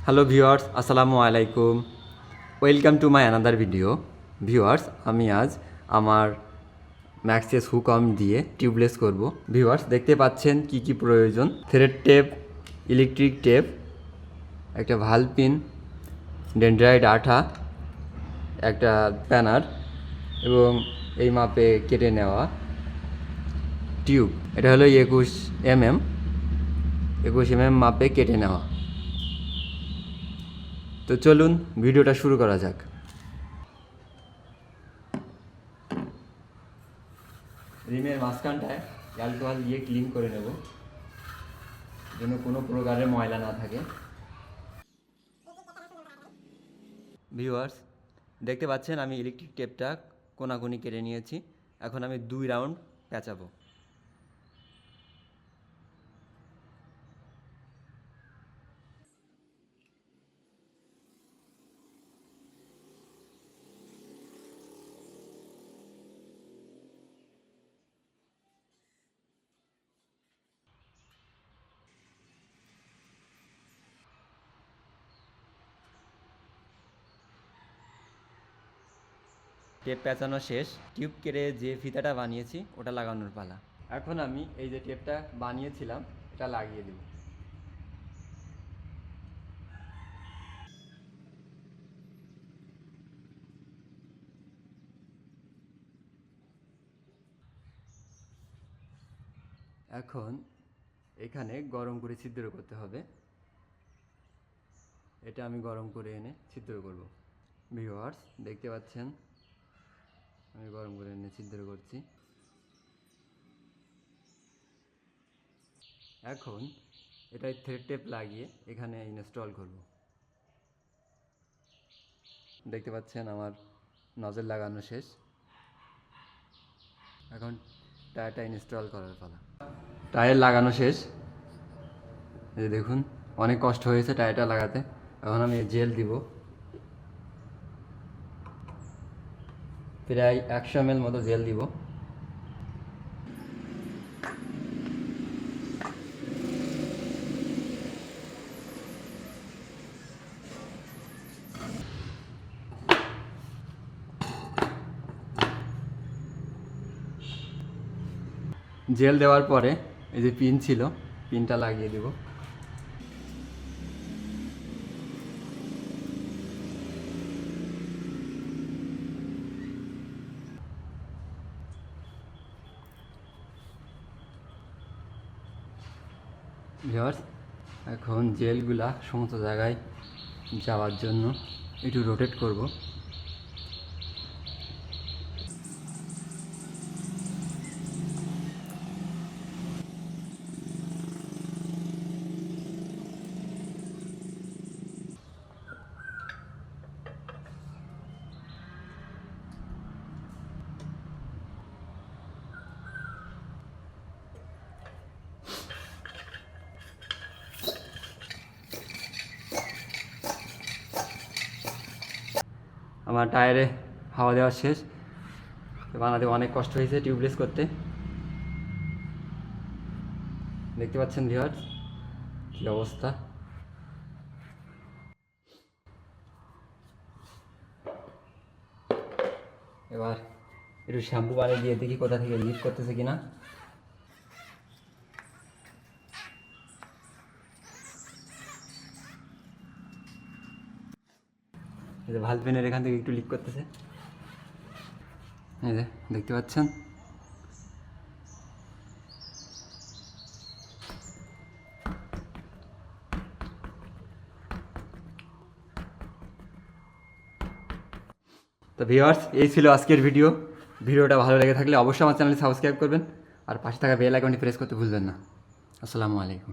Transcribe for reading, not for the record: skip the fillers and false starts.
Hello viewers, আসসালামু আলাইকুম। Welcome to my another video. Viewers, আমি আজ আমার ম্যাক্সেস হুকম দিয়ে টিউবলেস করব। ভিউয়ার্স, দেখতে পাচ্ছেন কি কি প্রয়োজন: থ্রেড টেপ, ইলেকট্রিক টেপ, একটা ভাল্ব পিন, ডেনড্রাইট আঠা, একটা প্যানার এবং এই মাপে কেটে নেওয়া টিউব। এটা হলো 21 mm মাপে কেটে নেওয়া। তো চলুন ভিডিওটা শুরু করা যাক। রিমের মাঝখানটায় অ্যালকোহল দিয়ে ক্লিন করে নেব, যেন কোনো প্রকারের ময়লা না থাকে। ভিউয়ার্স, দেখতে পাচ্ছেন আমি ইলেকট্রিক টেপটা কোনাকুনি কেটে নিয়েছি। এখন আমি 2 রাউন্ড পেঁচাবো। টেপ পেঁচানো শেষ। টিউব কেটে যে ফিতাটা বানিয়েছি ওটা লাগানোর পালা। এখন আমি এই যে টেপটা বানিয়েছিলাম এটা লাগিয়ে দেব। এখন এখানে গরম করে ছিদ্র করতে হবে। এটা আমি গরম করে এনে ছিদ্র করব। ভিউয়ার্স, দেখতে পাচ্ছেন আমি গরম করে এনে ছিদ্র করছি। এখন এটাই থ্রেড টেপ লাগিয়ে এখানে ইনস্টল করব। দেখতে পাচ্ছেন আমার নজল লাগানো শেষ। এখন টায়ারটা ইনস্টল করার পালা। টায়ার লাগানো শেষ। এই দেখুন, অনেক কষ্ট হয়েছে টায়ারটা লাগাতে। এখন আমি জেল দিব, প্রায় 100 ml মতো জেল দিব। জেল দেওয়ার পরে এই যে পিন ছিল, পিনটা লাগিয়ে দেব। ভিউয়ার্স, এখন জেলগুলা সমস্ত জায়গায় যাওয়ার জন্য একটু রোটেট করব। আমার টায়ারে হাওয়া দেওয়া শেষ। বানাতে অনেক কষ্ট হয়েছে টিউবলেস করতে। দেখতে পাচ্ছেন ভিউয়ার্স কী অবস্থা। এবার একটু শ্যাম্পু পানি দিয়ে দেখি কোথা থেকে লিক করতেছে কিনা। এই যে ভাল্ব পেনের এখান থেকে একটু লিক করতেছে। এই যে দেখতে পাচ্ছেন। তো ভিউয়ার্স, এই ছিল আজকের ভিডিও। ভিডিওটা ভালো লেগে থাকলে অবশ্যই আমার চ্যানেলটি সাবস্ক্রাইব করবেন আর পাশে থাকা বেল আইকনটি প্রেস করতে ভুলবেন না। আসসালামু আলাইকুম।